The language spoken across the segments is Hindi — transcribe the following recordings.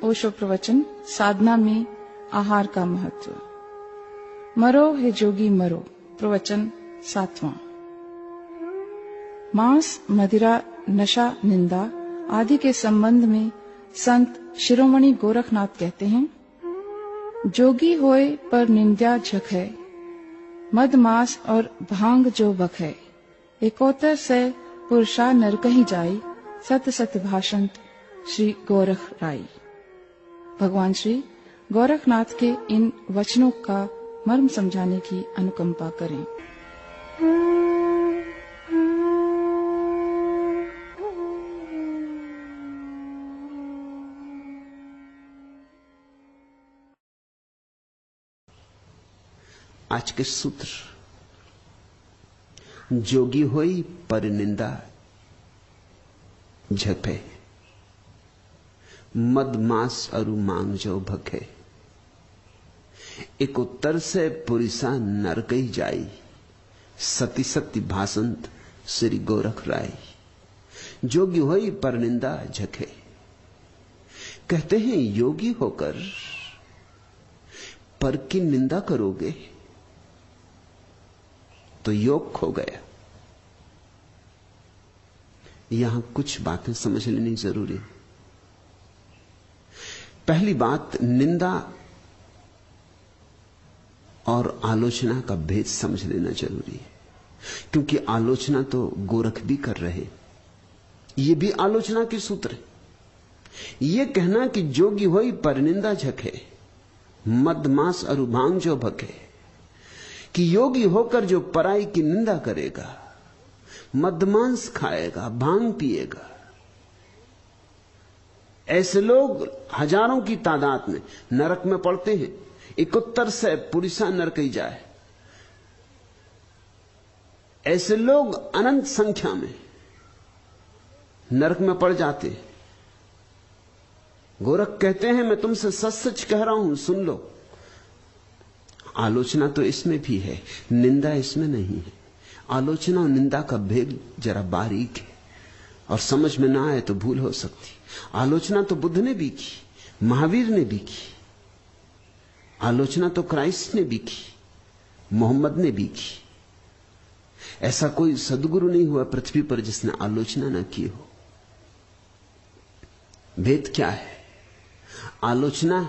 ओशो प्रवचन साधना में आहार का महत्व। मरो हे जोगी मरो प्रवचन 7वां। मांस, मदिरा, नशा, निंदा आदि के संबंध में संत शिरोमणि गोरखनाथ कहते हैं, जोगी होए पर निंदा झक है, मद मास और भांग जो बक है, एकोतर से पुरुषा नर कहीं जाई, सत सत भाषण श्री गोरख राई। भगवान श्री गोरखनाथ के इन वचनों का मर्म समझाने की अनुकंपा करें। आज के सूत्र, जोगी होई पर निंदा झपे, मद मास अरु मांग जो भखे, एक उत्तर से पुरिसा नर कही जाई, सती सती भाषंत श्री गोरख राय। जोगी होई पर निंदा झके। कहते हैं योगी होकर पर की निंदा करोगे तो योग खो गया। यहां कुछ बातें समझ लेनी जरूरी है। पहली बात, निंदा और आलोचना का भेद समझ लेना जरूरी है, क्योंकि आलोचना तो गोरख भी कर रहे, ये भी आलोचना के सूत्र है। ये कहना कि जोगी होई पर निंदा झके, मद मास अरु भांग जो भके, कि योगी होकर जो पराई की निंदा करेगा, मदमांस खाएगा, भांग पिएगा, ऐसे लोग हजारों की तादाद में नरक में पड़ते हैं। 71 से पुरुषा नर कही जाए, ऐसे लोग अनंत संख्या में नरक में पड़ जाते हैं। गोरख कहते हैं, मैं तुमसे सच सच कह रहा हूं, सुन लो। आलोचना तो इसमें भी है, निंदा इसमें नहीं है। आलोचना और निंदा का भेद जरा बारीक है, और समझ में ना आए तो भूल हो सकती। आलोचना तो बुद्ध ने भी की, महावीर ने भी की, आलोचना तो क्राइस्ट ने भी की, मोहम्मद ने भी की। ऐसा कोई सद्गुरु नहीं हुआ पृथ्वी पर जिसने आलोचना ना की हो। भेद क्या है? आलोचना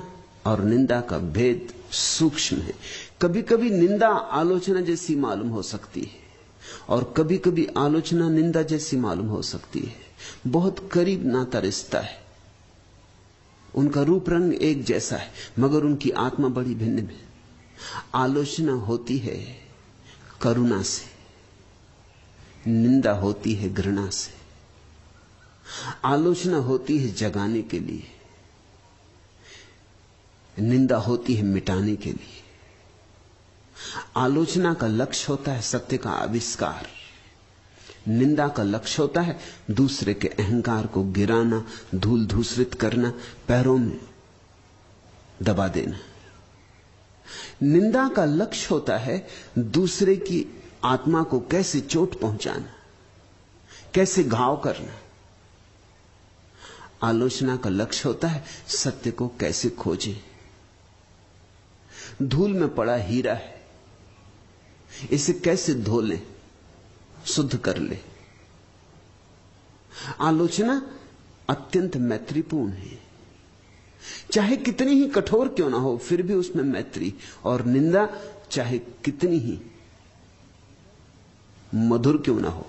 और निंदा का भेद सूक्ष्म है। कभी कभी निंदा आलोचना जैसी मालूम हो सकती है, और कभी कभी आलोचना निंदा जैसी मालूम हो सकती है। बहुत करीब नाता रिश्ता है, उनका रूप रंग एक जैसा है, मगर उनकी आत्मा बड़ी भिन्न है। आलोचना होती है करुणा से, निंदा होती है घृणा से। आलोचना होती है जगाने के लिए, निंदा होती है मिटाने के लिए। आलोचना का लक्ष्य होता है सत्य का आविष्कार, निंदा का लक्ष्य होता है दूसरे के अहंकार को गिराना, धूल धूसरित करना, पैरों में दबा देना। निंदा का लक्ष्य होता है दूसरे की आत्मा को कैसे चोट पहुंचाना, कैसे घाव करना। आलोचना का लक्ष्य होता है सत्य को कैसे खोजें। धूल में पड़ा हीरा है, इसे कैसे धो लें, शुद्ध कर ले। आलोचना अत्यंत मैत्रीपूर्ण है, चाहे कितनी ही कठोर क्यों ना हो, फिर भी उसमें मैत्री। और निंदा चाहे कितनी ही मधुर क्यों ना हो,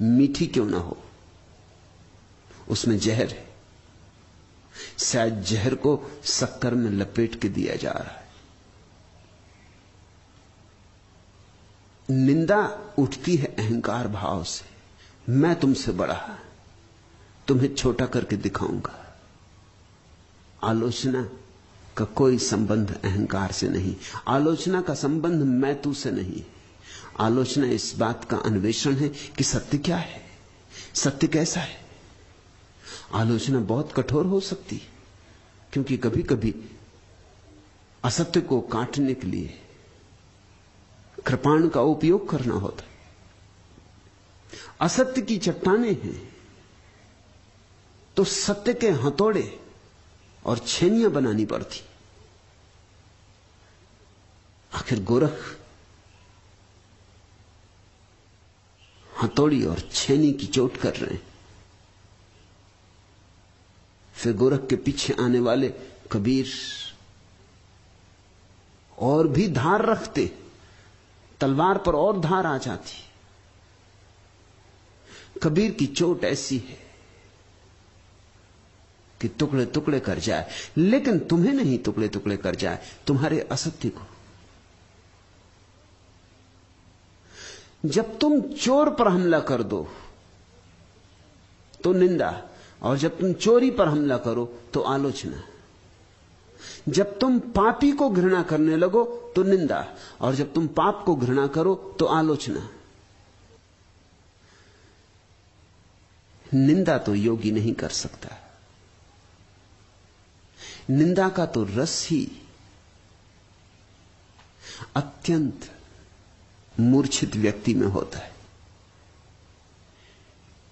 मीठी क्यों ना हो, उसमें जहर है। शायद जहर को शक्कर में लपेट के दिया जा रहा है। निंदा उठती है अहंकार भाव से, मैं तुमसे बड़ा, तुम्हें छोटा करके दिखाऊंगा। आलोचना का कोई संबंध अहंकार से नहीं, आलोचना का संबंध मैं तू से नहीं। आलोचना इस बात का अन्वेषण है कि सत्य क्या है, सत्य कैसा है। आलोचना बहुत कठोर हो सकती है, क्योंकि कभी कभी असत्य को काटने के लिए कृपाण का उपयोग करना होता है। असत्य की चट्टानें हैं तो सत्य के हथौड़े और छेनियां बनानी पड़ती। आखिर गोरख हथौड़ी और छेनी की चोट कर रहे हैं। फिर गोरख के पीछे आने वाले कबीर और भी धार रखते, तलवार पर और धार आ जाती। कबीर की चोट ऐसी है कि टुकड़े टुकड़े कर जाए, लेकिन तुम्हें नहीं टुकड़े टुकड़े कर जाए, तुम्हारे असत्य को। जब तुम चोर पर हमला कर दो तो निंदा, और जब तुम चोरी पर हमला करो तो आलोचना। जब तुम पापी को घृणा करने लगो तो निंदा, और जब तुम पाप को घृणा करो तो आलोचना। निंदा तो योगी नहीं कर सकता। निंदा का तो रस ही अत्यंत मूर्छित व्यक्ति में होता है।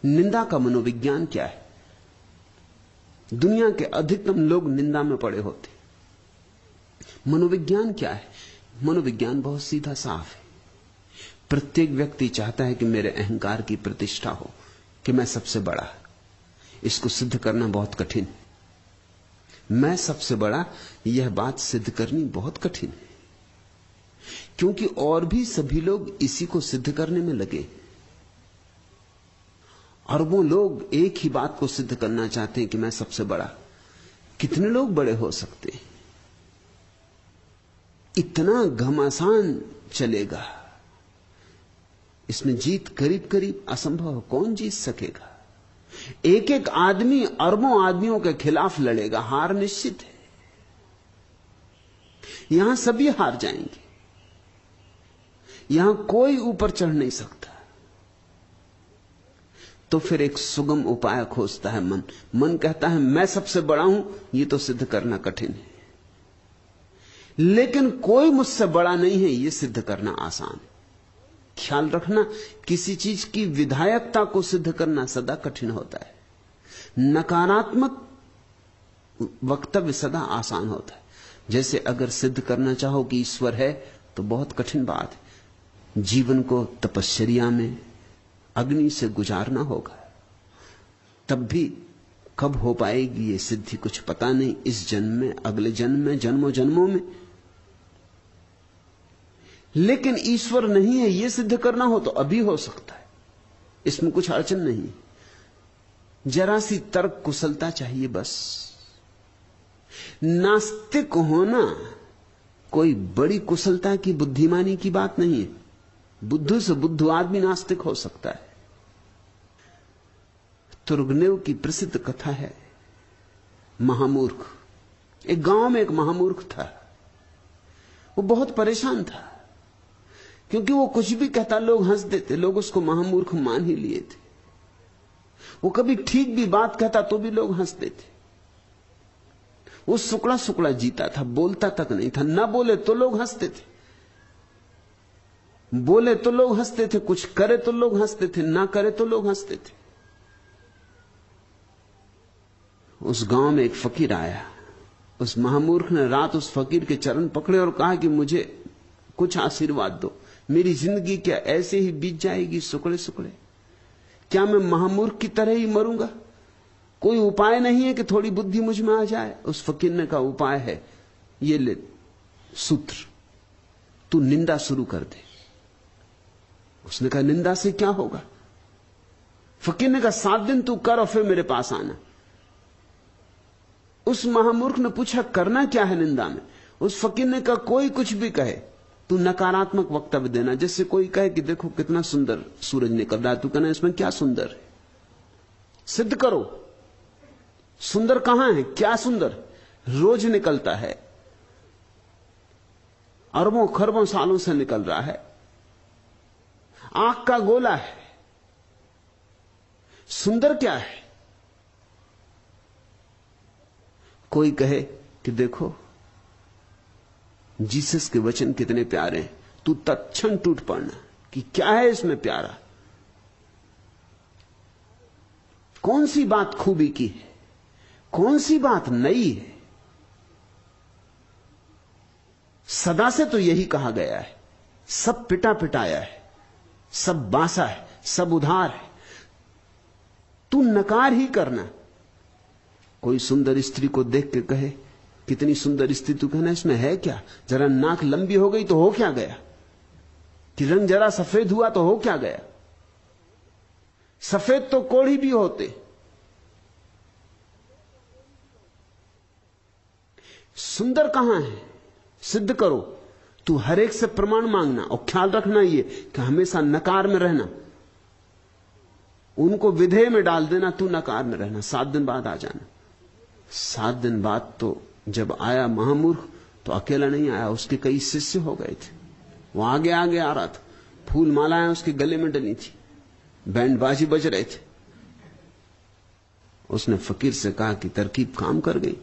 निंदा का मनोविज्ञान क्या है? दुनिया के अधिकतम लोग निंदा में पड़े होते। मनोविज्ञान क्या है? मनोविज्ञान बहुत सीधा साफ है। प्रत्येक व्यक्ति चाहता है कि मेरे अहंकार की प्रतिष्ठा हो, कि मैं सबसे बड़ा। इसको सिद्ध करना बहुत कठिन है। मैं सबसे बड़ा, यह बात सिद्ध करनी बहुत कठिन है, क्योंकि और भी सभी लोग इसी को सिद्ध करने में लगे। अरबों लोग एक ही बात को सिद्ध करना चाहते हैं कि मैं सबसे बड़ा। कितने लोग बड़े हो सकते हैं? इतना घमासान चलेगा, इसमें जीत करीब करीब असंभव। कौन जीत सकेगा? एक एक आदमी अरबों आदमियों के खिलाफ लड़ेगा, हार निश्चित है। यहां सभी हार जाएंगे, यहां कोई ऊपर चढ़ नहीं सकता। तो फिर एक सुगम उपाय खोजता है मन। मन कहता है मैं सबसे बड़ा हूं, यह तो सिद्ध करना कठिन है, लेकिन कोई मुझसे बड़ा नहीं है, यह सिद्ध करना आसान है। ख्याल रखना, किसी चीज की विधायकता को सिद्ध करना सदा कठिन होता है। नकारात्मक वक्तव्य सदा आसान होता है। जैसे अगर सिद्ध करना चाहो कि ईश्वर है तो बहुत कठिन बात है। जीवन को तपश्चर्या में अग्नि से गुजारना होगा, तब भी कब हो पाएगी ये सिद्धि कुछ पता नहीं। इस जन्म में, अगले जन्म में, जन्मों जन्मों में। लेकिन ईश्वर नहीं है यह सिद्ध करना हो तो अभी हो सकता है, इसमें कुछ अड़चन नहीं। जरा सी तर्क कुशलता चाहिए बस। नास्तिक होना कोई बड़ी कुशलता की, बुद्धिमानी की बात नहीं है। बुद्धू से बुद्धू आदमी नास्तिक हो सकता है। तुर्गनेव की प्रसिद्ध कथा है महामूर्ख। एक गांव में एक महामूर्ख था। वो बहुत परेशान था, क्योंकि वो कुछ भी कहता लोग हंस देते, लोग उसको महामूर्ख मान ही लिए थे। वो कभी ठीक भी बात कहता तो भी लोग हंस देते। वो सुकड़ा सुकड़ा जीता था, बोलता तक नहीं था। ना बोले तो लोग हंसते थे, बोले तो लोग हंसते थे, कुछ करे तो लोग हंसते थे, ना करे तो लोग हंसते थे। उस गांव में एक फकीर आया। उस महामूर्ख ने रात उस फकीर के चरण पकड़े और कहा कि मुझे कुछ आशीर्वाद दो। मेरी जिंदगी क्या ऐसे ही बीत जाएगी सुकड़े सुकड़े? क्या मैं महामूर्ख की तरह ही मरूंगा? कोई उपाय नहीं है कि थोड़ी बुद्धि मुझ में आ जाए? उस फकीर ने कहा उपाय है, ये ले सूत्र, तू निंदा शुरू कर दे। उसने कहा निंदा से क्या होगा? फकीर ने कहा 7 दिन तू कर और फिर मेरे पास आना। उस महामूर्ख ने पूछा करना क्या है निंदा में? उस फकीर ने कहा कोई कुछ भी कहे, तू नकारात्मक वक्तव्य देना। जैसे कोई कहे कि देखो कितना सुंदर सूरज निकल रहा है, तू कहना इसमें क्या सुंदर है? सिद्ध करो, सुंदर कहां है? क्या सुंदर? रोज निकलता है, अरबों खरबों सालों से निकल रहा है, आंख का गोला है, सुंदर क्या है? कोई कहे कि देखो जीसस के वचन कितने प्यारे हैं, तू तत्क्षण टूट पड़ना कि क्या है इसमें प्यारा? कौन सी बात खूबी की है? कौन सी बात नई है? सदा से तो यही कहा गया है, सब पिटा पिटाया है, सब बासा है, सब उधार है, तू नकार ही करना। कोई सुंदर स्त्री को देख के कहे कितनी सुंदर स्त्री, तू कहना इसमें है क्या, जरा नाक लंबी हो गई तो हो क्या गया, कि रंग जरा सफेद हुआ तो हो क्या गया, सफेद तो कोढ़ी भी होते। सुंदर कहां है, सिद्ध करो। तू हर एक से प्रमाण मांगना और ख्याल रखना ये कि हमेशा नकार में रहना, उनको विधेय में डाल देना, तू नकार में रहना। 7 दिन बाद आ जाना। 7 दिन बाद तो जब आया महामूर्ख तो अकेला नहीं आया, उसके कई शिष्य हो गए थे। वो आगे आगे आ रहा था, फूल मालाएं उसके गले में डली थी, बैंड बाजी बज रहे थे। उसने फकीर से कहा कि तरकीब काम कर गई,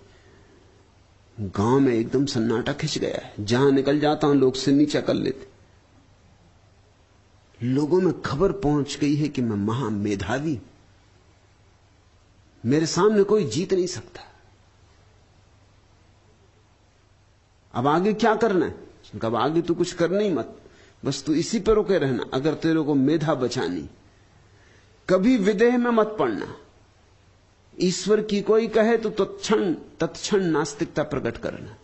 गांव में एकदम सन्नाटा खिंच गया है, जहां निकल जाता हूं लोग से नीचा कर लेते। लोगों में खबर पहुंच गई है कि मैं महामेधावी, मेरे सामने कोई जीत नहीं सकता। अब आगे क्या करना है? अब आगे तू कुछ करना ही मत, बस तू इसी पर रुके रहना। अगर तेरे को मेधा बचानी, कभी विदेह में मत पड़ना। ईश्वर की कोई कहे तो तत्क्षण नास्तिकता प्रकट करना।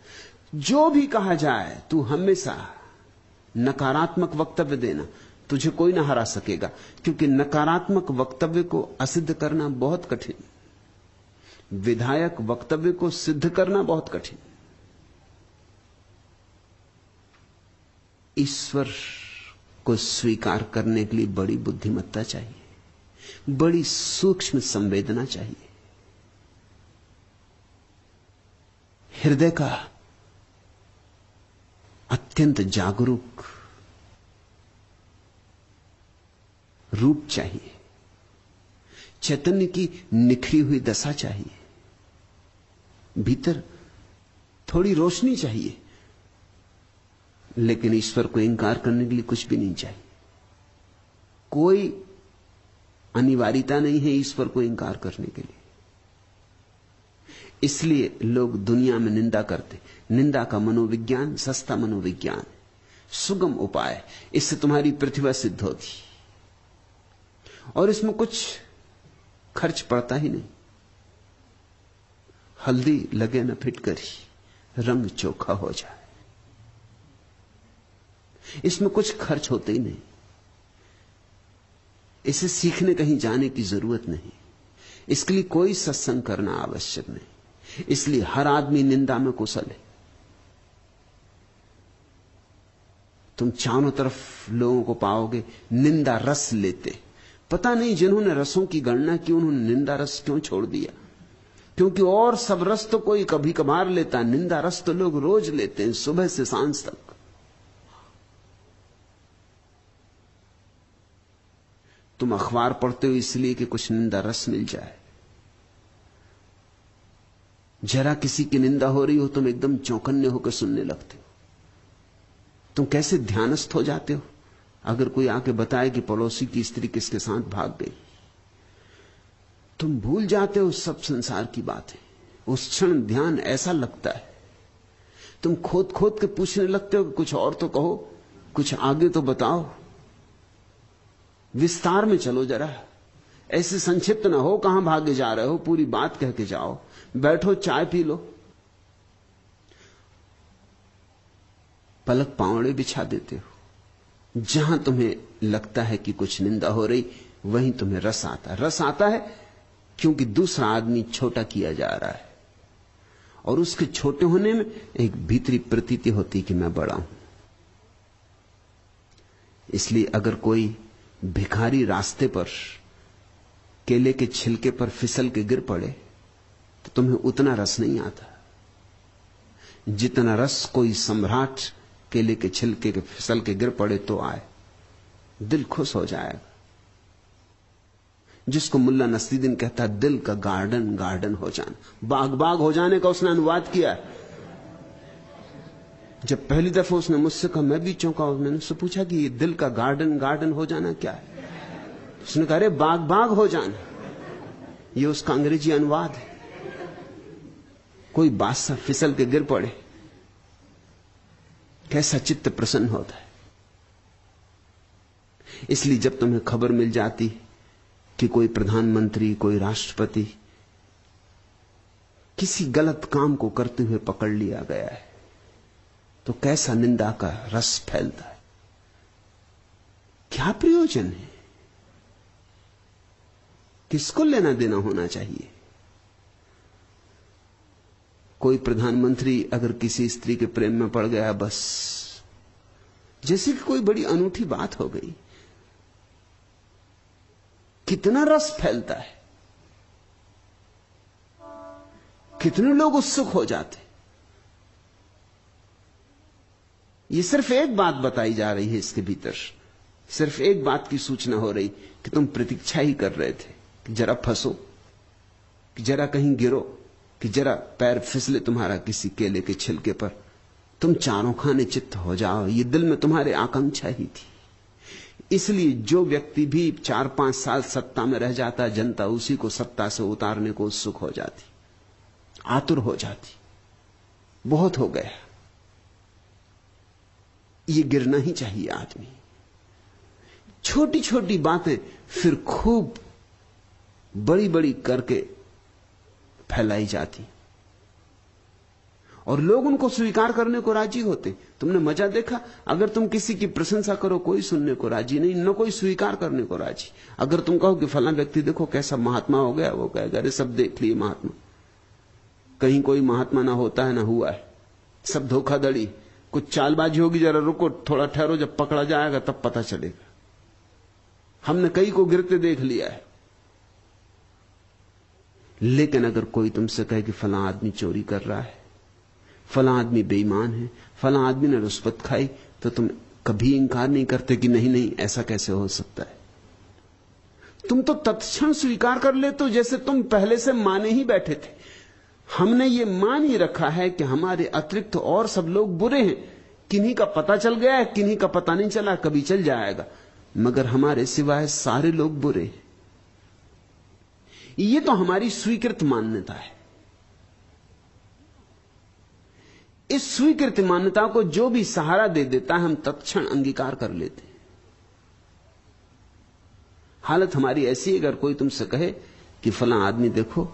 जो भी कहा जाए तू हमेशा नकारात्मक वक्तव्य देना, तुझे कोई ना हरा सकेगा, क्योंकि नकारात्मक वक्तव्य को असिद्ध करना बहुत कठिन, विधायक वक्तव्य को सिद्ध करना बहुत कठिन। ईश्वर को स्वीकार करने के लिए बड़ी बुद्धिमत्ता चाहिए, बड़ी सूक्ष्म संवेदना चाहिए, हृदय का अत्यंत जागरूक रूप चाहिए, चैतन्य की निखरी हुई दशा चाहिए, भीतर थोड़ी रोशनी चाहिए। लेकिन ईश्वर को इंकार करने के लिए कुछ भी नहीं चाहिए, कोई अनिवार्यता नहीं है ईश्वर को इंकार करने के लिए। इसलिए लोग दुनिया में निंदा करते। निंदा का मनोविज्ञान सस्ता मनोविज्ञान, सुगम उपाय, इससे तुम्हारी प्रतिभा सिद्ध होती और इसमें कुछ खर्च पड़ता ही नहीं। हल्दी लगे न फिटकरी, रंग चोखा हो जाए, इसमें कुछ खर्च होते ही नहीं। इसे सीखने कहीं जाने की जरूरत नहीं, इसके लिए कोई सत्संग करना आवश्यक नहीं। इसलिए हर आदमी निंदा में कुशल है। तुम चारों तरफ लोगों को पाओगे निंदा रस लेते। पता नहीं जिन्होंने रसों की गणना की उन्होंने निंदा रस क्यों छोड़ दिया, क्योंकि और सब रस तो कोई कभी कभार लेता, निंदा रस तो लोग रोज लेते हैं, सुबह से सांझ तक। तुम अखबार पढ़ते हो इसलिए कि कुछ निंदा रस मिल जाए। जरा किसी की निंदा हो रही हो तुम एकदम चौकन्ने होकर सुनने लगते हो। तुम कैसे ध्यानस्थ हो जाते हो अगर कोई आके बताए कि पड़ोसी की स्त्री किसके साथ भाग गई। तुम भूल जाते हो सब संसार की बातें। उस क्षण ध्यान ऐसा लगता है, तुम खोद खोद के पूछने लगते हो कि कुछ और तो कहो, कुछ आगे तो बताओ, विस्तार में चलो जरा, ऐसे संक्षिप्त ना हो कहां भागे जा रहे हो, पूरी बात कह के जाओ। बैठो चाय पी लो, पलक पावड़े बिछा देते हो। जहां तुम्हें लगता है कि कुछ निंदा हो रही वहीं तुम्हें रस आता है। रस आता है क्योंकि दूसरा आदमी छोटा किया जा रहा है और उसके छोटे होने में एक भीतरी प्रतीति होती कि मैं बड़ा हूं। इसलिए अगर कोई भिखारी रास्ते पर केले के छिलके पर फिसल के गिर पड़े तो तुम्हें उतना रस नहीं आता जितना रस कोई सम्राट केले के छिलके के फिसल के गिर पड़े तो आए। दिल खुश हो जाएगा। जिसको मुल्ला नसरुद्दीन कहता है दिल का गार्डन गार्डन हो जाना, बाग बाग हो जाने का उसने अनुवाद किया है। जब पहली दफा उसने मुझसे कहा मैं भी चौंका और मैंने उससे पूछा कि ये दिल का गार्डन गार्डन हो जाना क्या है। उसने कहा अरे बाग बाग हो जाना, ये उसका अंग्रेजी अनुवाद है। कोई बादशाह फिसल के गिर पड़े कैसा चित्त प्रसन्न होता है। इसलिए जब तुम्हें खबर मिल जाती कि कोई प्रधानमंत्री, कोई राष्ट्रपति किसी गलत काम को करते हुए पकड़ लिया गया है, तो कैसा निंदा का रस फैलता है। क्या प्रयोजन है? किसको लेना देना होना चाहिए? कोई प्रधानमंत्री अगर किसी स्त्री के प्रेम में पड़ गया, बस जैसे कि कोई बड़ी अनूठी बात हो गई। कितना रस फैलता है, कितने लोग उत्सुक हो जाते। ये सिर्फ एक बात बताई जा रही है, इसके भीतर सिर्फ एक बात की सूचना हो रही कि तुम प्रतीक्षा ही कर रहे थे कि जरा फंसो, कि जरा कहीं गिरो, कि जरा पैर फिसले तुम्हारा किसी केले के छिलके पर, तुम चारों खाने चित्त हो जाओ। ये दिल में तुम्हारे आकांक्षा ही थी। इसलिए जो व्यक्ति भी 4-5 साल सत्ता में रह जाता, जनता उसी को सत्ता से उतारने को उत्सुक हो जाती, आतुर हो जाती। बहुत हो गया, ये गिरना ही चाहिए आदमी। छोटी छोटी बातें फिर खूब बड़ी बड़ी करके फैलाई जाती और लोग उनको स्वीकार करने को राजी होते। तुमने मजा देखा, अगर तुम किसी की प्रशंसा करो कोई सुनने को राजी नहीं, न कोई स्वीकार करने को राजी। अगर तुम कहो कि फला व्यक्ति देखो कैसा महात्मा हो गया, वो कहेगा अरे सब देख लिए महात्मा। कहीं कोई महात्मा ना होता है ना हुआ है, सब धोखाधड़ी, कुछ चालबाजी होगी, जरा रुको थोड़ा ठहरो, जब पकड़ा जाएगा तब पता चलेगा। हमने कई को गिरते देख लिया है। लेकिन अगर कोई तुमसे कहे कि फला आदमी चोरी कर रहा है, फला आदमी बेईमान है, फला आदमी ने रिश्वत खाई, तो तुम कभी इंकार नहीं करते कि नहीं नहीं ऐसा कैसे हो सकता है। तुम तो तत्क्षण स्वीकार कर लेते हो, जैसे तुम पहले से माने ही बैठे थे। हमने ये मान ही रखा है कि हमारे अतिरिक्त और सब लोग बुरे हैं। किन्हीं का पता चल गया है, किन्हीं का पता नहीं चला, कभी चल जाएगा, मगर हमारे सिवाय सारे लोग बुरे हैं। ये तो हमारी स्वीकृत मान्यता है। इस स्वीकृत मान्यता को जो भी सहारा दे देता है, हम तत्क्षण अंगीकार कर लेते हैं। हालत हमारी ऐसी है, अगर कोई तुमसे कहे कि फला आदमी देखो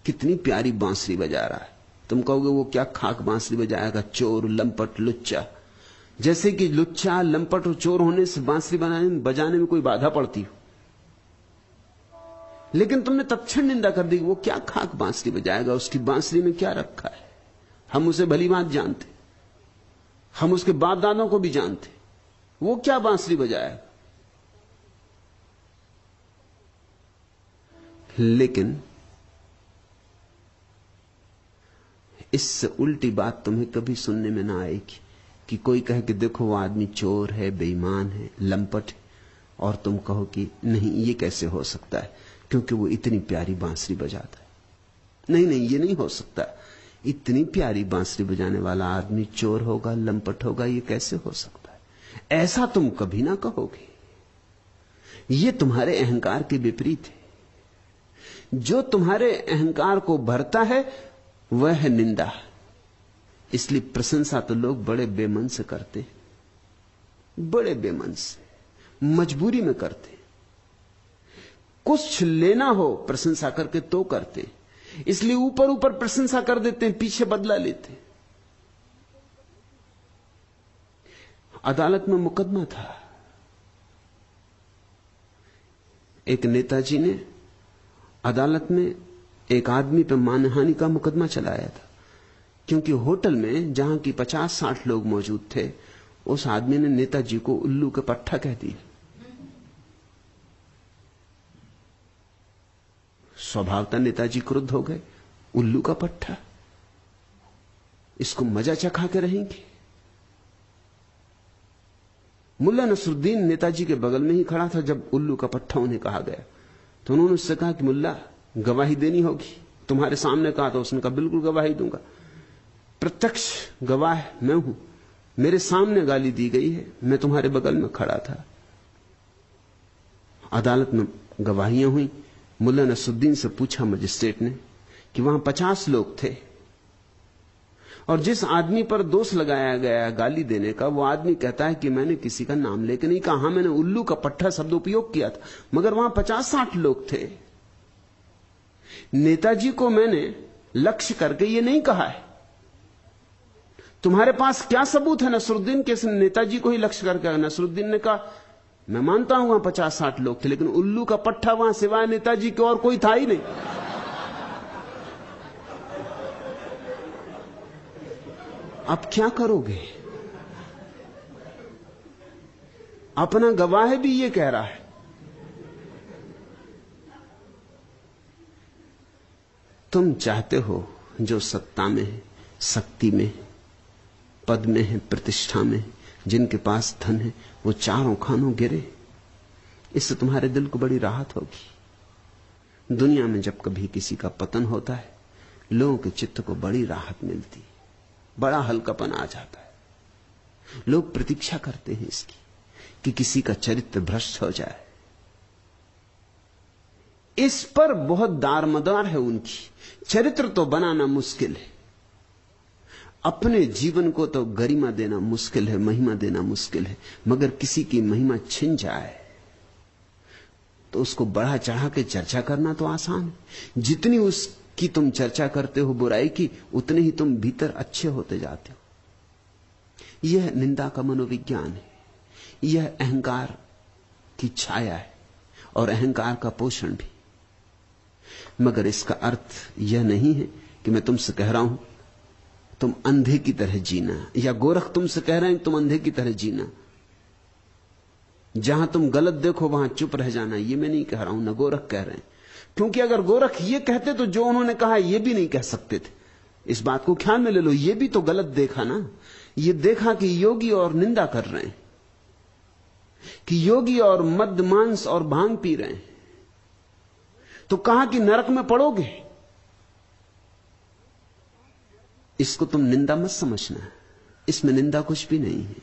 कितनी प्यारी बांसुरी बजा रहा है, तुम कहोगे वो क्या खाक बांसुरी बजाएगा, चोर, लंपट, लुच्चा। जैसे कि लुच्चा, लंपट और चोर होने से बांसुरी बजाने में कोई बाधा पड़ती हो। लेकिन तुमने तत्क्षण निंदा कर दी, वो क्या खाक बांसुरी बजाएगा, उसकी बांसुरी में क्या रखा है। हम उसे भली बात जानते, हम उसके बाप दादों को भी जानते, वो क्या बांसुरी बजाएगा। लेकिन इससे उल्टी बात तुम्हें कभी सुनने में ना आएगी कि कोई कहे कि देखो वो आदमी चोर है, बेईमान है, लंपट है, और तुम कहो कि नहीं ये कैसे हो सकता है क्योंकि वो इतनी प्यारी बांसुरी बजाता है। नहीं नहीं, ये नहीं हो सकता, इतनी प्यारी बांसुरी बजाने वाला आदमी चोर होगा, लंपट होगा, ये कैसे हो सकता है। ऐसा तुम कभी ना कहोगे। ये तुम्हारे अहंकार के विपरीत है। जो तुम्हारे अहंकार को भरता है वह है निंदा। इसलिए प्रशंसा तो लोग बड़े बेमन से करते, बड़े बेमन से, मजबूरी में करते। कुछ लेना हो प्रशंसा करके तो करते, इसलिए ऊपर ऊपर प्रशंसा कर देते हैं, पीछे बदला लेते। अदालत में मुकदमा था, एक नेताजी ने अदालत में एक आदमी पर मानहानि का मुकदमा चलाया था, क्योंकि होटल में जहां की 50-60 लोग मौजूद थे, उस आदमी ने नेताजी को उल्लू का पट्टा कह दिया। स्वभावतः नेताजी क्रुद्ध हो गए, उल्लू का पट्टा, इसको मजा चखा के रहेंगे। मुल्ला नसरुद्दीन नेताजी के बगल में ही खड़ा था जब उल्लू का पट्टा उन्हें कहा गया, तो उन्होंने उससे कहा कि मुल्ला गवाही देनी होगी, तुम्हारे सामने कहा। तो उसने कहा बिल्कुल गवाही दूंगा, प्रत्यक्ष गवाह मैं हूं, मेरे सामने गाली दी गई है, मैं तुम्हारे बगल में खड़ा था। अदालत में गवाहियां हुई। मुल्ला नसरुद्दीन से पूछा मजिस्ट्रेट ने कि वहां 50 लोग थे, और जिस आदमी पर दोष लगाया गया है गाली देने का, वो आदमी कहता है कि मैंने किसी का नाम लेकर नहीं कहा, हां मैंने उल्लू का पट्टा शब्द उपयोग किया था, मगर वहां 50-60 लोग थे। नेताजी को मैंने लक्ष्य करके ये नहीं कहा है। तुम्हारे पास क्या सबूत है? नसरुद्दीन के नेताजी को ही लक्ष्य करके, नसरुद्दीन ने कहा मैं मानता हूं वहां 50-60 लोग थे, लेकिन उल्लू का पट्टा वहां सिवाय नेताजी के और कोई था ही नहीं। अब क्या करोगे? अपना गवाह भी ये कह रहा है। तुम चाहते हो जो सत्ता में है, शक्ति में, पद में है, प्रतिष्ठा में, जिनके पास धन है, वो चारों खानों गिरे। इससे तुम्हारे दिल को बड़ी राहत होगी। दुनिया में जब कभी किसी का पतन होता है, लोगों के चित्त को बड़ी राहत मिलती, बड़ा हल्कापन आ जाता है। लोग प्रतीक्षा करते हैं इसकी कि किसी का चरित्र भ्रष्ट हो जाए। इस पर बहुत दारमदार है उनकी। चरित्र तो बनाना मुश्किल है, अपने जीवन को तो गरिमा देना मुश्किल है, महिमा देना मुश्किल है, मगर किसी की महिमा छिन जाए तो उसको बढ़ा चढ़ा के चर्चा करना तो आसान है। जितनी उसकी तुम चर्चा करते हो बुराई की, उतने ही तुम भीतर अच्छे होते जाते हो। यह निंदा का मनोविज्ञान है, यह अहंकार की छाया है और अहंकार का पोषण भी। मगर इसका अर्थ यह नहीं है कि मैं तुमसे कह रहा हूं तुम अंधे की तरह जीना, या गोरख तुमसे कह रहे हैं तुम अंधे की तरह जीना, जहां तुम गलत देखो वहां चुप रह जाना। ये मैं नहीं कह रहा हूं, न गोरख कह रहे हैं। क्योंकि अगर गोरख ये कहते तो जो उन्होंने कहा ये भी नहीं कह सकते थे। इस बात को ख्याल में ले लो, ये भी तो गलत देखा ना। ये देखा कि योगी और निंदा कर रहे हैं, कि योगी और मद मांस और भांग पी रहे हैं, तो कहा कि नरक में पड़ोगे। इसको तुम निंदा मत समझना, इसमें निंदा कुछ भी नहीं है,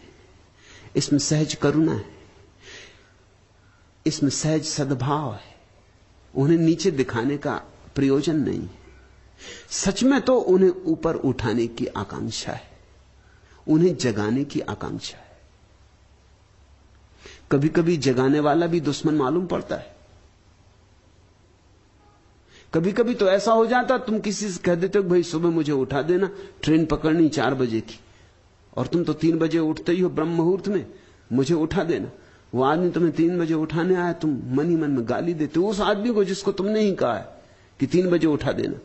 इसमें सहज करुणा है, इसमें सहज सद्भाव है। उन्हें नीचे दिखाने का प्रयोजन नहीं है। सच में तो उन्हें ऊपर उठाने की आकांक्षा है, उन्हें जगाने की आकांक्षा है। कभी कभी जगाने वाला भी दुश्मन मालूम पड़ता है। कभी कभी तो ऐसा हो जाता, तुम किसी से कह देते हो भाई सुबह मुझे उठा देना, ट्रेन पकड़नी 4 बजे की, और तुम तो 3 बजे उठते ही हो ब्रह्म मुहूर्त में, मुझे उठा देना। वो आदमी तुम्हें 3 बजे उठाने आया, तुम मन ही मन में गाली देते हो उस आदमी को जिसको तुमने ही कहा है कि 3 बजे उठा देना,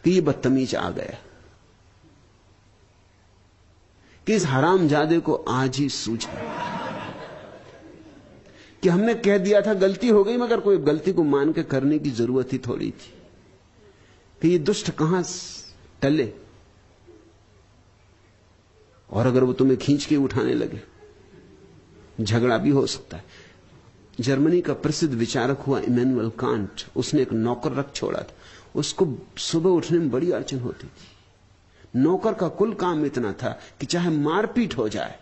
कि ये बदतमीज आ गया, कि इस हरामजादे को आज ही सूझा कि हमने कह दिया था, गलती हो गई, मगर कोई गलती को मान के करने की जरूरत ही थोड़ी थी, कि ये दुष्ट कहां टले। और अगर वो तुम्हें खींच के उठाने लगे, झगड़ा भी हो सकता है। जर्मनी का प्रसिद्ध विचारक हुआ इमैनुअल कांट, उसने एक नौकर रख छोड़ा था। उसको सुबह उठने में बड़ी अड़चन होती थी। नौकर का कुल काम इतना था कि चाहे मारपीट हो जाए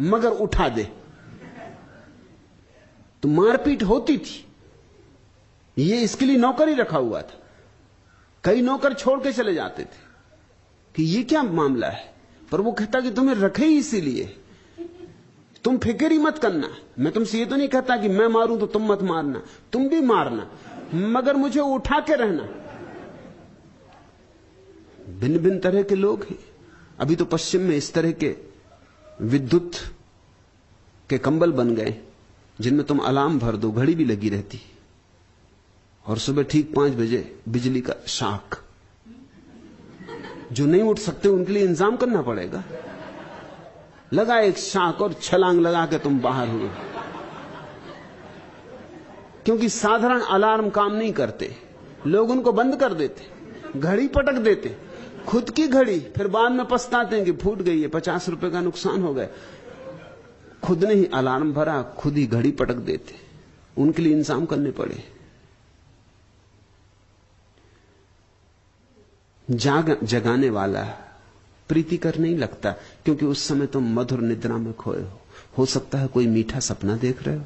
मगर उठा दे। तो मारपीट होती थी, ये इसके लिए नौकर ही रखा हुआ था। कई नौकर छोड़ के चले जाते थे कि ये क्या मामला है, पर वो कहता कि तुम्हें रखे ही इसीलिए, तुम फिक्र ही मत करना। मैं तुमसे ये तो नहीं कहता कि मैं मारूं तो तुम मत मारना, तुम भी मारना, मगर मुझे उठा के रहना। भिन्न भिन्न तरह के लोग हैं। अभी तो पश्चिम में इस तरह के विद्युत के कंबल बन गए जिनमें तुम अलार्म भर दो, घड़ी भी लगी रहती, और सुबह ठीक 5 बजे बिजली का शाख। जो नहीं उठ सकते उनके लिए इंतजाम करना पड़ेगा। लगा एक शाख और छलांग लगा के तुम बाहर हुए, क्योंकि साधारण अलार्म काम नहीं करते। लोग उनको बंद कर देते, घड़ी पटक देते, खुद की घड़ी, फिर बाद में पछताते हैं कि फूट गई है, 50 रुपए का नुकसान हो गया। खुद ने ही अलार्म भरा, खुद ही घड़ी पटक देते, उनके लिए इंतजाम करने पड़े। जगाने वाला प्रीतिकर नहीं लगता, क्योंकि उस समय तुम मधुर निद्रा में खोए हो सकता है कोई मीठा सपना देख रहे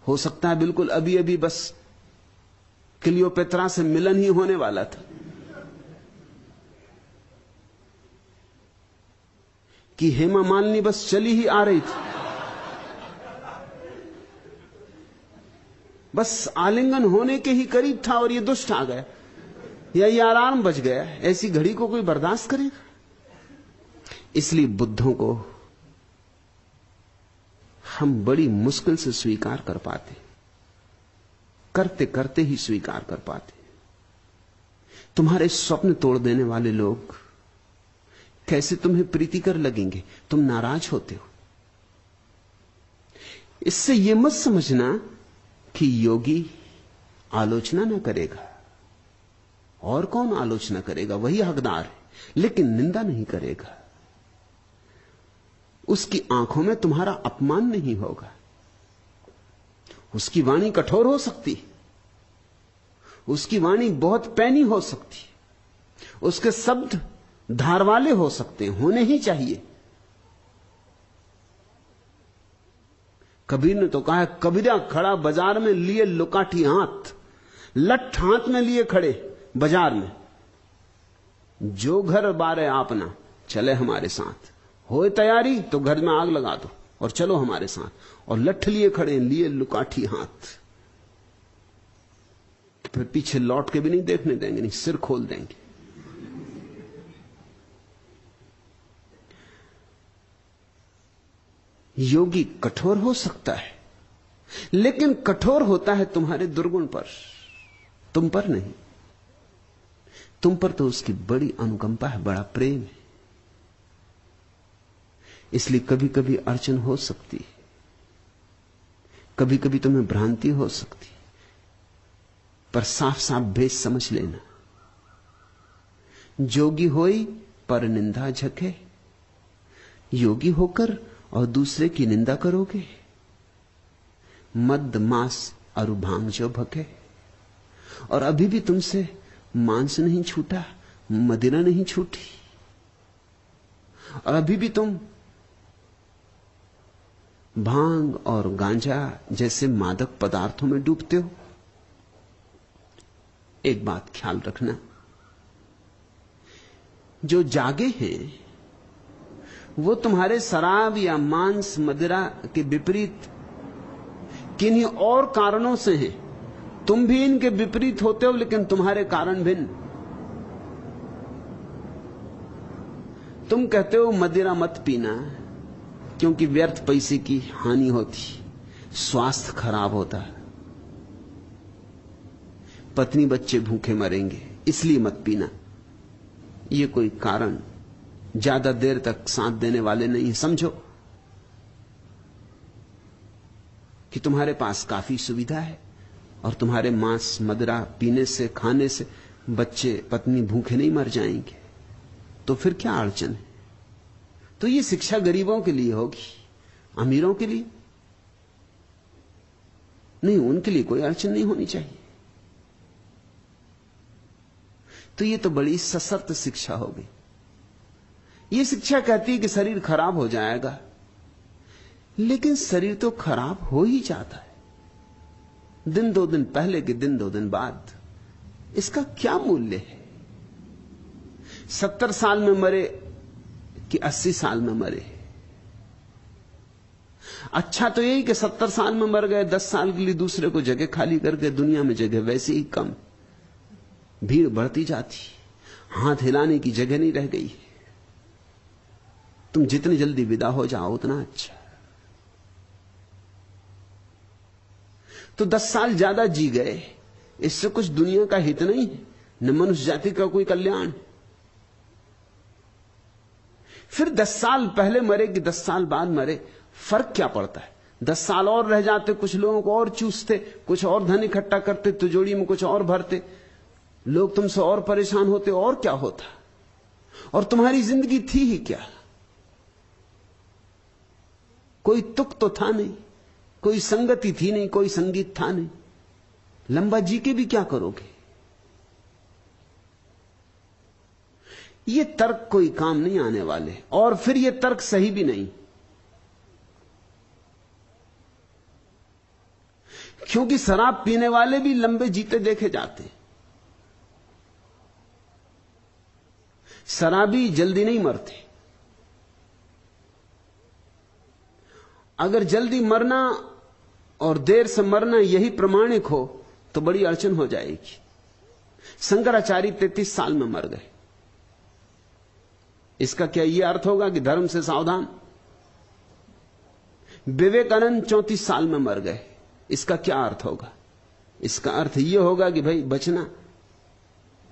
हो सकता है बिल्कुल अभी अभी बस क्लियोपेत्रा से मिलन ही होने वाला था, कि हेमा मालिनी बस चली ही आ रही थी, बस आलिंगन होने के ही करीब था और ये दुष्ट आ गया या ये अलार्म बज गया। ऐसी घड़ी को कोई बर्दाश्त करेगा? इसलिए बुद्धों को हम बड़ी मुश्किल से स्वीकार कर पाते, करते करते ही स्वीकार कर पाते। तुम्हारे स्वप्न तोड़ देने वाले लोग कैसे तुम्हें प्रीतिकर लगेंगे? तुम नाराज होते हो। इससे यह मत समझना कि योगी आलोचना न करेगा, और कौन आलोचना करेगा? वही हकदार है, लेकिन निंदा नहीं करेगा। उसकी आंखों में तुम्हारा अपमान नहीं होगा। उसकी वाणी कठोर हो सकती, उसकी वाणी बहुत पैनी हो सकती, उसके शब्द धार वाले हो सकते हैं, होने ही चाहिए। कबीर ने तो कहा, कबीरा खड़ा बाजार में लिए लुकाठी हाथ, लठ हाथ में लिए खड़े बाजार में, जो घर बारे आपना चले हमारे साथ। होए तैयारी तो घर में आग लगा दो और चलो हमारे साथ। और लठ लिए खड़े, लिए लुकाठी हाथ, फिर पीछे लौट के भी नहीं देखने देंगे, नहीं सिर खोल देंगे। योगी कठोर हो सकता है, लेकिन कठोर होता है तुम्हारे दुर्गुण पर, तुम पर नहीं। तुम पर तो उसकी बड़ी अनुकंपा है, बड़ा प्रेम है। इसलिए कभी कभी अड़चन हो सकती है, कभी कभी तुम्हें भ्रांति हो सकती है, पर साफ साफ भेद समझ लेना। जोगी होई पर निंदा झके, योगी होकर और दूसरे की निंदा करोगे। मद मांस अरु भांग जो भके, और अभी भी तुमसे मांस नहीं छूटा, मदिरा नहीं छूटी, और अभी भी तुम भांग और गांजा जैसे मादक पदार्थों में डूबते हो। एक बात ख्याल रखना, जो जागे हैं वो तुम्हारे शराब या मांस मदिरा के विपरीत किन्हीं और कारणों से हैं। तुम भी इनके विपरीत होते हो, लेकिन तुम्हारे कारण भिन्न। तुम कहते हो मदिरा मत पीना क्योंकि व्यर्थ पैसे की हानि होती, स्वास्थ्य खराब होता है, पत्नी बच्चे भूखे मरेंगे, इसलिए मत पीना। ये कोई कारण ज्यादा देर तक साथ देने वाले नहीं। समझो कि तुम्हारे पास काफी सुविधा है और तुम्हारे मांस मदिरा पीने से, खाने से बच्चे पत्नी भूखे नहीं मर जाएंगे, तो फिर क्या अड़चन है? तो ये शिक्षा गरीबों के लिए होगी, अमीरों के लिए नहीं। उनके लिए कोई अड़चन नहीं होनी चाहिए। तो ये तो बड़ी सशर्त शिक्षा हो गई। ये शिक्षा कहती है कि शरीर खराब हो जाएगा, लेकिन शरीर तो खराब हो ही जाता है, दिन दो दिन पहले के दिन दो दिन बाद। इसका क्या मूल्य है? 70 साल में मरे कि 80 साल में मरे? अच्छा तो यही कि 70 साल में मर गए, 10 साल के लिए दूसरे को जगह खाली करके, दुनिया में जगह वैसे ही कम, भीड़ बढ़ती जाती, हाथ हिलाने की जगह नहीं रह गई। तुम जितनी जल्दी विदा हो जाओ उतना अच्छा। तो 10 साल ज्यादा जी गए, इससे कुछ दुनिया का हित नहीं है, न मनुष्य जाति का कोई कल्याण। फिर 10 साल पहले मरे कि 10 साल बाद मरे, फर्क क्या पड़ता है? 10 साल और रह जाते, कुछ लोगों को और चूसते, कुछ और धन इकट्ठा करते, तिजोरी में कुछ और भरते, लोग तुमसे और परेशान होते, और क्या होता? और तुम्हारी जिंदगी थी ही क्या? कोई तुक तो था नहीं, कोई संगति थी नहीं, कोई संगीत था नहीं। लंबा जी के भी क्या करोगे? ये तर्क कोई काम नहीं आने वाले, और फिर ये तर्क सही भी नहीं, क्योंकि शराब पीने वाले भी लंबे जीते देखे जाते। शराबी जल्दी नहीं मरते, अगर जल्दी मरना और देर से मरना यही प्रमाणिक हो तो बड़ी अड़चन हो जाएगी। शंकराचार्य 33 साल में मर गए। इसका क्या यह अर्थ होगा कि धर्म से सावधान? विवेकानंद 34 साल में मर गए। इसका क्या अर्थ होगा? इसका अर्थ यह होगा कि भाई बचना,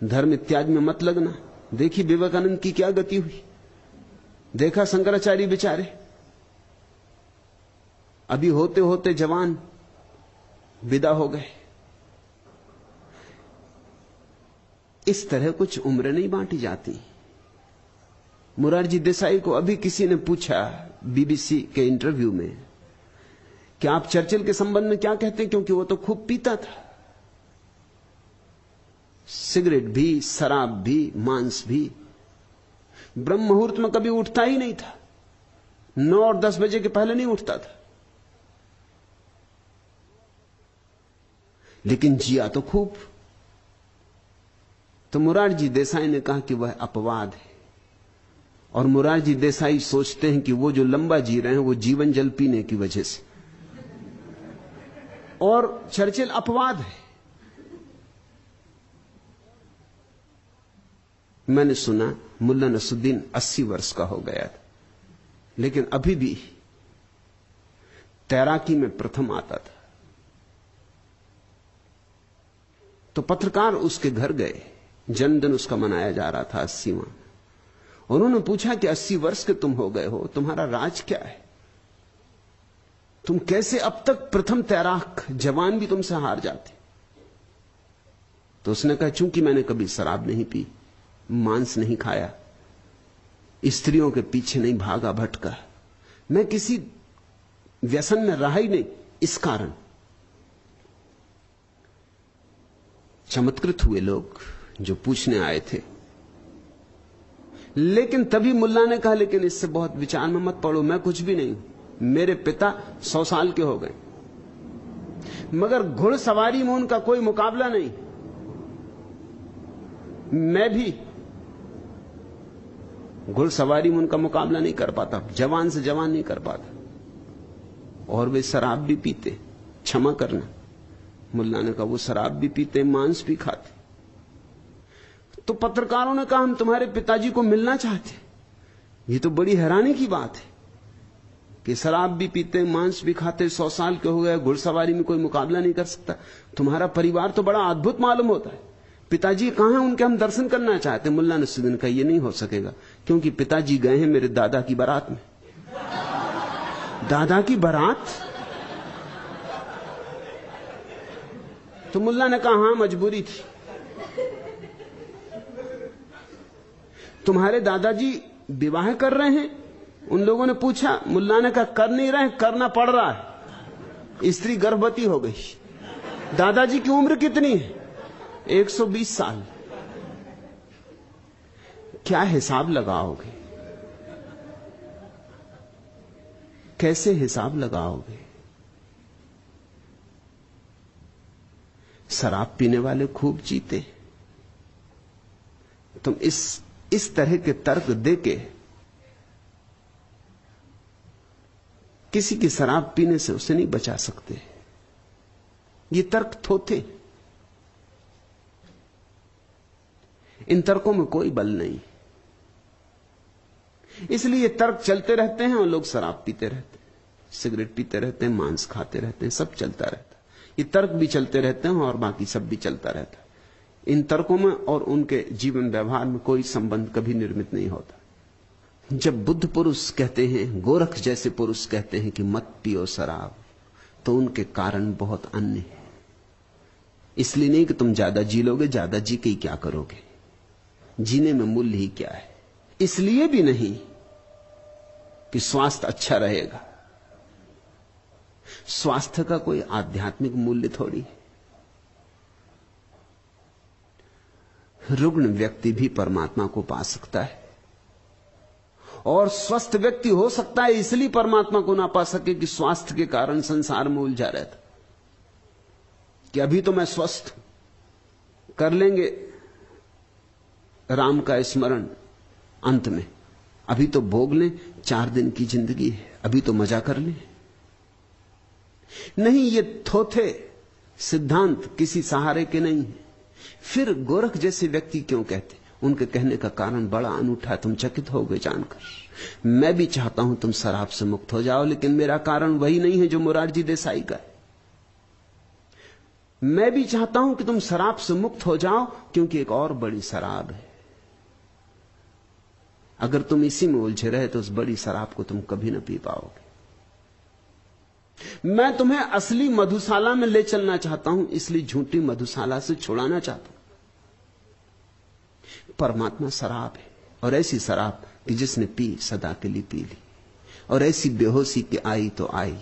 धर्म इत्यादि में मत लगना। देखी विवेकानंद की क्या गति हुई, देखा शंकराचार्य बेचारे अभी होते होते जवान विदा हो गए। इस तरह कुछ उम्रें नहीं बांटी जाती। मुरारजी देसाई को अभी किसी ने पूछा बीबीसी के इंटरव्यू में कि आप चर्चिल के संबंध में क्या कहते हैं, क्योंकि वो तो खूब पीता था, सिगरेट भी, शराब भी, मांस भी। ब्रह्म मुहूर्त में कभी उठता ही नहीं था, 9 और 10 बजे के पहले नहीं उठता था, लेकिन जिया तो खूब। तो मुरारजी देसाई ने कहा कि वह अपवाद है, और मुरारजी देसाई सोचते हैं कि वो जो लंबा जी रहे हैं वो जीवन जल पीने की वजह से, और चर्चिल अपवाद है। मैंने सुना मुल्ला नसुद्दीन 80 वर्ष का हो गया था, लेकिन अभी भी तैराकी में प्रथम आता था। तो पत्रकार उसके घर गए, जन्मदिन उसका मनाया जा रहा था 80वां। उन्होंने पूछा कि 80 वर्ष के तुम हो गए हो, तुम्हारा राज क्या है? तुम कैसे अब तक प्रथम तैराक, जवान भी तुमसे हार जाते? तो उसने कहा, चूंकि मैंने कभी शराब नहीं पी, मांस नहीं खाया, स्त्रियों के पीछे नहीं भागा भटका, मैं किसी व्यसन में रहा ही नहीं, इस कारण। चमत्कृत हुए लोग जो पूछने आए थे। लेकिन तभी मुल्ला ने कहा, लेकिन इससे बहुत विचार में मत पड़ो, मैं कुछ भी नहीं हूं, मेरे पिता 100 साल के हो गए, मगर घुड़सवारी में उनका कोई मुकाबला नहीं। मैं भी घुड़सवारी में उनका मुकाबला नहीं कर पाता, जवान से जवान नहीं कर पाता, और वे शराब भी पीते, क्षमा करना। मुल्ला ने कहा, वो शराब भी पीते, मांस भी खाते। तो पत्रकारों ने कहा, हम तुम्हारे पिताजी को मिलना चाहते। ये तो बड़ी हैरानी की बात है कि शराब भी पीते, मांस भी खाते, 100 साल के हो गए, घुड़सवारी में कोई मुकाबला नहीं कर सकता। तुम्हारा परिवार तो बड़ा अद्भुत मालूम होता है। पिताजी कहां हैं? उनके हम दर्शन करना चाहते। मुल्ला नसरुद्दीन का, ये नहीं हो सकेगा, क्योंकि पिताजी गए हैं मेरे दादा की बारात में। दादा की बारात? तो मुल्ला ने कहा, हां, मजबूरी थी। तुम्हारे दादाजी विवाह कर रहे हैं? उन लोगों ने पूछा। मुल्ला ने कहा, कर नहीं रहे, करना पड़ रहा है, स्त्री गर्भवती हो गई। दादाजी की उम्र कितनी है? 120 साल। क्या हिसाब लगाओगे? कैसे हिसाब लगाओगे? शराब पीने वाले खूब जीते। तुम इस तरह के तर्क देके किसी की शराब पीने से उसे नहीं बचा सकते। ये तर्क थोथे, इन तर्कों में कोई बल नहीं। इसलिए ये तर्क चलते रहते हैं और लोग शराब पीते रहते हैं, सिगरेट पीते रहते हैं, मांस खाते रहते हैं, सब चलता रहता है। ये तर्क भी चलते रहते हैं और बाकी सब भी चलता रहता है। इन तर्कों में और उनके जीवन व्यवहार में कोई संबंध कभी निर्मित नहीं होता। जब बुद्ध पुरुष कहते हैं, गोरख जैसे पुरुष कहते हैं कि मत पियो शराब, तो उनके कारण बहुत अन्य है। इसलिए नहीं कि तुम ज्यादा जी लोगे, ज्यादा जी के ही क्या करोगे, जीने में मूल्य ही क्या है। इसलिए भी नहीं कि स्वास्थ्य अच्छा रहेगा। स्वास्थ्य का कोई आध्यात्मिक मूल्य थोड़ी है। रुग्ण व्यक्ति भी परमात्मा को पा सकता है, और स्वस्थ व्यक्ति हो सकता है इसलिए परमात्मा को ना पा सके कि स्वास्थ्य के कारण संसार में उलझा रहता, कि अभी तो मैं स्वस्थ हूं, कर लेंगे राम का स्मरण अंत में, अभी तो भोग लें, 4 दिन की जिंदगी है, अभी तो मजा कर लें। नहीं, ये थोथे सिद्धांत किसी सहारे के नहीं है। फिर गोरख जैसे व्यक्ति क्यों कहते? उनके कहने का कारण बड़ा अनूठा है, तुम चकित हो गए जानकर। मैं भी चाहता हूं तुम शराब से मुक्त हो जाओ, लेकिन मेरा कारण वही नहीं है जो मोरारजी देसाई का है। मैं भी चाहता हूं कि तुम शराब से मुक्त हो जाओ, क्योंकि एक और बड़ी शराब है। अगर तुम इसी में उलझे रहे तो उस बड़ी शराब को तुम कभी ना पी पाओगे। मैं तुम्हें असली मधुशाला में ले चलना चाहता हूं, इसलिए झूठी मधुशाला से छुड़ाना चाहता हूं। परमात्मा शराब है, और ऐसी शराब कि जिसने पी सदा के लिए पी ली, और ऐसी बेहोशी कि आई तो आई,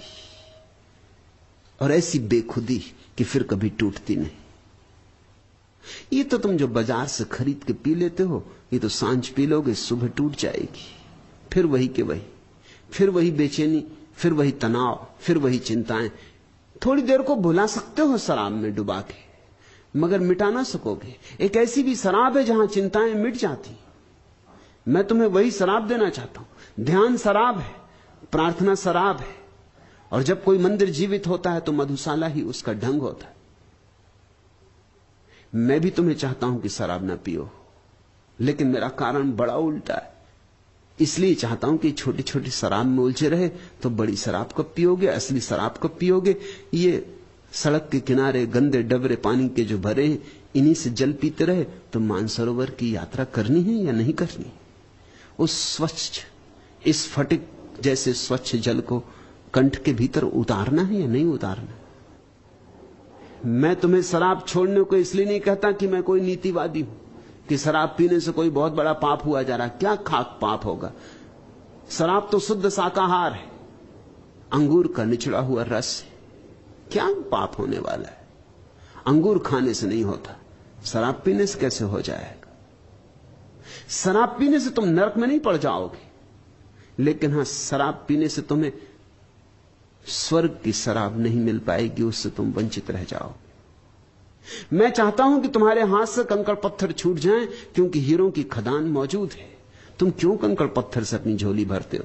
और ऐसी बेखुदी कि फिर कभी टूटती नहीं। ये तो तुम जो बाजार से खरीद के पी लेते हो, ये तो सांझ पी लोगे, सुबह टूट जाएगी। फिर वही के वही, फिर वही बेचैनी, फिर वही तनाव, फिर वही चिंताएं। थोड़ी देर को भुला सकते हो शराब में डुबा के, मगर मिटा ना सकोगे। एक ऐसी भी शराब है जहां चिंताएं मिट जाती। मैं तुम्हें वही शराब देना चाहता हूं। ध्यान शराब है, प्रार्थना शराब है, और जब कोई मंदिर जीवित होता है तो मधुशाला ही उसका ढंग होता है। मैं भी तुम्हें चाहता हूं कि शराब ना पियो, लेकिन मेरा कारण बड़ा उल्टा है। इसलिए चाहता हूं कि छोटी छोटी शराब में उलझे रहे तो बड़ी शराब कब पियोगे, असली शराब कब पियोगे? ये सड़क के किनारे गंदे डबरे पानी के जो भरे हैं, इन्हीं से जल पीते रहे तो मानसरोवर की यात्रा करनी है या नहीं करनी? उस स्वच्छ, इस फटिक जैसे स्वच्छ जल को कंठ के भीतर उतारना है या नहीं उतारना? मैं तुम्हें शराब छोड़ने को इसलिए नहीं कहता कि मैं कोई नीतिवादी हूं, कि शराब पीने से कोई बहुत बड़ा पाप हुआ जा रहा। क्या खाक पाप होगा? शराब तो शुद्ध शाकाहार है, अंगूर का निचड़ा हुआ रस है। क्या पाप होने वाला है? अंगूर खाने से नहीं होता, शराब पीने से कैसे हो जाएगा? शराब पीने से तुम नरक में नहीं पड़ जाओगे, लेकिन हां, शराब पीने से तुम्हें स्वर्ग की शराब नहीं मिल पाएगी, उससे तुम वंचित रह जाओ। मैं चाहता हूं कि तुम्हारे हाथ से कंकड़ पत्थर छूट जाएं, क्योंकि हीरों की खदान मौजूद है। तुम क्यों कंकड़ पत्थर से अपनी झोली भरते हो?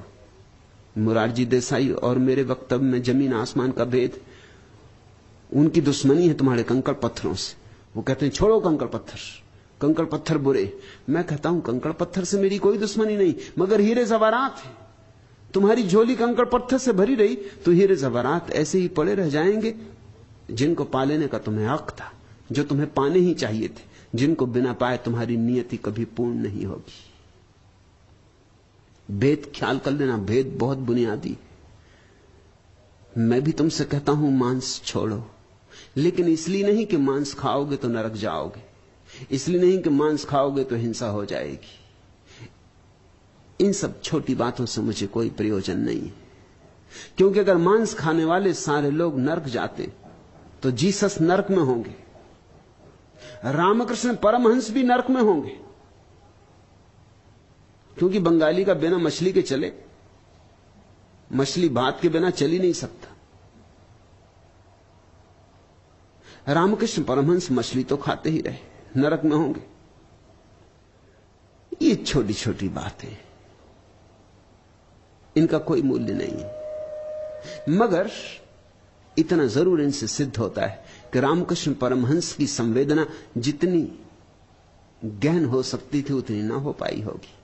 मोरारजी देसाई और मेरे वक्तव्य में जमीन आसमान का भेद। उनकी दुश्मनी है तुम्हारे कंकड़ पत्थरों से। वो कहते हैं छोड़ो कंकड़ पत्थर, कंकड़ पत्थर बुरे। मैं कहता हूं कंकड़ पत्थर से मेरी कोई दुश्मनी नहीं, मगर हीरे जवाहरात है। तुम्हारी झोली कंकड़ पत्थर से भरी रही तो हीरे जवाहरात ऐसे ही पड़े रह जाएंगे, जिनको पा लेने का तुम्हें हक था, जो तुम्हें पाने ही चाहिए थे, जिनको बिना पाए तुम्हारी नियति कभी पूर्ण नहीं होगी। भेद ख्याल कर लेना, भेद बहुत बुनियादी। मैं भी तुमसे कहता हूं मांस छोड़ो, लेकिन इसलिए नहीं कि मांस खाओगे तो नरक जाओगे, इसलिए नहीं कि मांस खाओगे तो हिंसा हो जाएगी। इन सब छोटी बातों से मुझे कोई प्रयोजन नहीं है, क्योंकि अगर मांस खाने वाले सारे लोग नरक जाते तो जीसस नरक में होंगे, रामकृष्ण परमहंस भी नरक में होंगे, क्योंकि बंगाली का बिना मछली के चले, मछली भात के बिना चल ही नहीं सकता। रामकृष्ण परमहंस मछली तो खाते ही रहे, नरक में होंगे। ये छोटी छोटी बातें, इनका कोई मूल्य नहीं है, मगर इतना जरूर इनसे सिद्ध होता है कि रामकृष्ण परमहंस की संवेदना जितनी गहन हो सकती थी उतनी ना हो पाई होगी।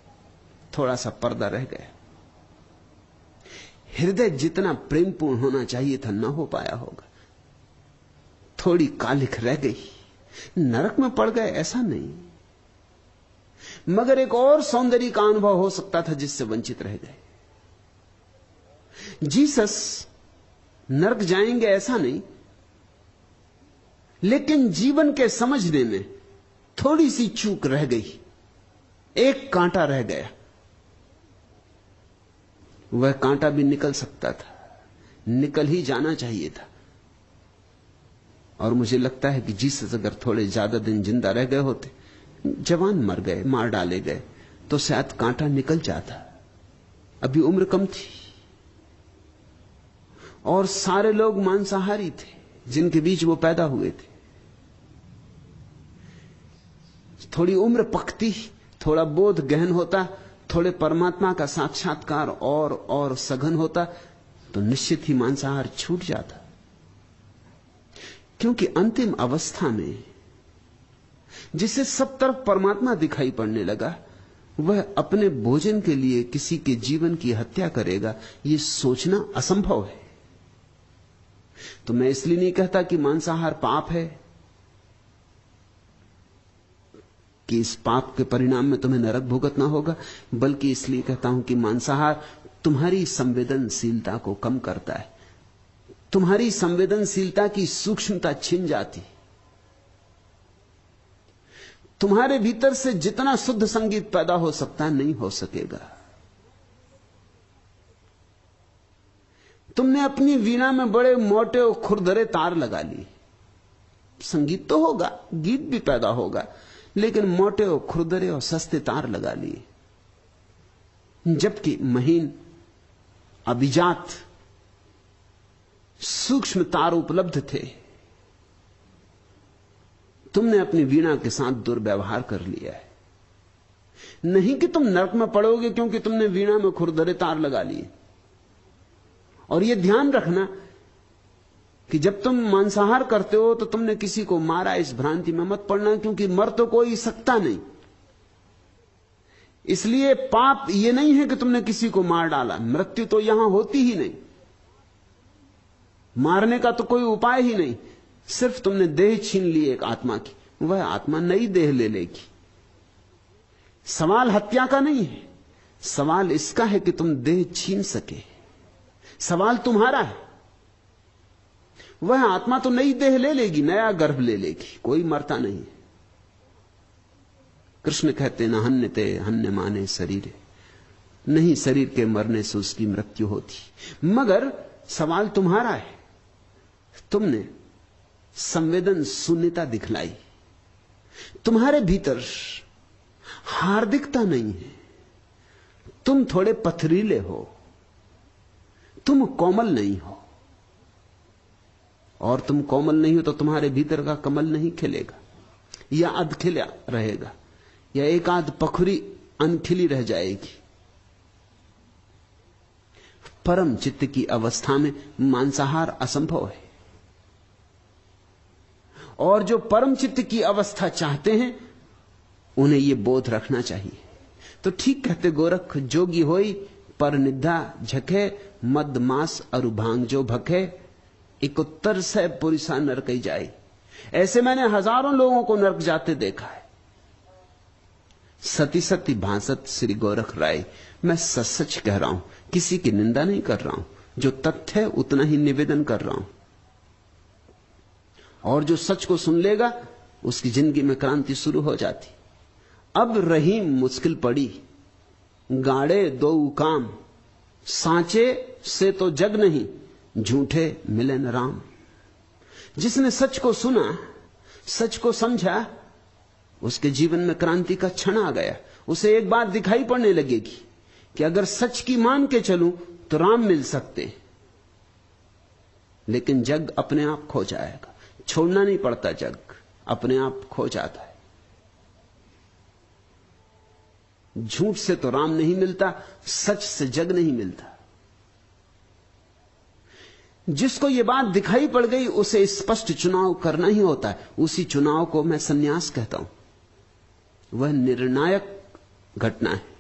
थोड़ा सा पर्दा रह गया। हृदय जितना प्रेमपूर्ण होना चाहिए था ना हो पाया होगा। थोड़ी कालिख रह गई। नरक में पड़ गए ऐसा नहीं, मगर एक और सौंदर्य का अनुभव हो सकता था जिससे वंचित रह गए। जीसस नरक जाएंगे ऐसा नहीं, लेकिन जीवन के समझने में थोड़ी सी चूक रह गई, एक कांटा रह गया। वह कांटा भी निकल सकता था, निकल ही जाना चाहिए था। और मुझे लगता है कि जीसस अगर थोड़े ज्यादा दिन जिंदा रह गए होते, जवान मर गए, मार डाले गए, तो शायद कांटा निकल जाता। अभी उम्र कम थी और सारे लोग मांसाहारी थे जिनके बीच वो पैदा हुए थे। थोड़ी उम्र पकती, थोड़ा बोध गहन होता, थोड़े परमात्मा का साक्षात्कार और सघन होता, तो निश्चित ही मांसाहार छूट जाता। क्योंकि अंतिम अवस्था में जिसे सब तरफ परमात्मा दिखाई पड़ने लगा, वह अपने भोजन के लिए किसी के जीवन की हत्या करेगा, यह सोचना असंभव है। तो मैं इसलिए नहीं कहता कि मांसाहार पाप है कि इस पाप के परिणाम में तुम्हें नरक भुगतना होगा, बल्कि इसलिए कहता हूं कि मांसाहार तुम्हारी संवेदनशीलता को कम करता है, तुम्हारी संवेदनशीलता की सूक्ष्मता छिन जाती। तुम्हारे भीतर से जितना शुद्ध संगीत पैदा हो सकता है नहीं हो सकेगा। तुमने अपनी वीणा में बड़े मोटे और खुरदरे तार लगा लिए, संगीत तो होगा, गीत भी पैदा होगा, लेकिन मोटे और खुरदरे और सस्ते तार लगा लिए, जबकि महीन अभिजात सूक्ष्म तार उपलब्ध थे। तुमने अपनी वीणा के साथ दुर्व्यवहार कर लिया है। नहीं कि तुम नरक में पड़ोगे क्योंकि तुमने वीणा में खुरदरे तार लगा लिए। और यह ध्यान रखना कि जब तुम मांसाहार करते हो तो तुमने किसी को मारा, इस भ्रांति में मत पड़ना, क्योंकि मर तो कोई सकता नहीं। इसलिए पाप यह नहीं है कि तुमने किसी को मार डाला, मृत्यु तो यहां होती ही नहीं, मारने का तो कोई उपाय ही नहीं, सिर्फ तुमने देह छीन ली एक आत्मा की, वह आत्मा नई देह ले लेगी। सवाल हत्या का नहीं है, सवाल इसका है कि तुम देह छीन सके। सवाल तुम्हारा है। वह आत्मा तो नई देह ले लेगी, नया गर्भ ले लेगी, कोई मरता नहीं। कृष्ण कहते न हन्यते हन्य माने शरीर, नहीं शरीर के मरने से उसकी मृत्यु होती। मगर सवाल तुम्हारा है। तुमने संवेदन शून्यता दिखलाई, तुम्हारे भीतर हार्दिकता नहीं है, तुम थोड़े पथरीले हो, तुम कोमल नहीं हो। और तुम कोमल नहीं हो तो तुम्हारे भीतर का कमल नहीं खिलेगा, या अधखिला रहेगा, या एक आध पखुरी अनखिली रह जाएगी। परम चित्त की अवस्था में मांसाहार असंभव है। और जो परम चित्त की अवस्था चाहते हैं उन्हें यह बोध रखना चाहिए। तो ठीक कहते गोरख, जोगी होई पर निद्रा झके, मद मास अरु भांग जो भखे, एक उत्तर से पुरुषा नरक जाए। ऐसे मैंने हजारों लोगों को नरक जाते देखा है। सती सती भासत श्री गोरख राय। मैं सच सच कह रहा हूं, किसी की निंदा नहीं कर रहा हूं, जो तथ्य है उतना ही निवेदन कर रहा हूं। और जो सच को सुन लेगा उसकी जिंदगी में क्रांति शुरू हो जाती। अब रही मुश्किल पड़ी, गाड़े दो काम, सांचे से तो जग नहीं, झूठे मिले न राम। जिसने सच को सुना, सच को समझा, उसके जीवन में क्रांति का क्षण आ गया। उसे एक बात दिखाई पड़ने लगेगी कि अगर सच की मान के चलूं तो राम मिल सकते, लेकिन जग अपने आप खो जाएगा। छोड़ना नहीं पड़ता, जग अपने आप खो जाता है। झूठ से तो राम नहीं मिलता, सच से जग नहीं मिलता। जिसको यह बात दिखाई पड़ गई उसे स्पष्ट चुनाव करना ही होता है। उसी चुनाव को मैं संन्यास कहता हूं। वह निर्णायक घटना है।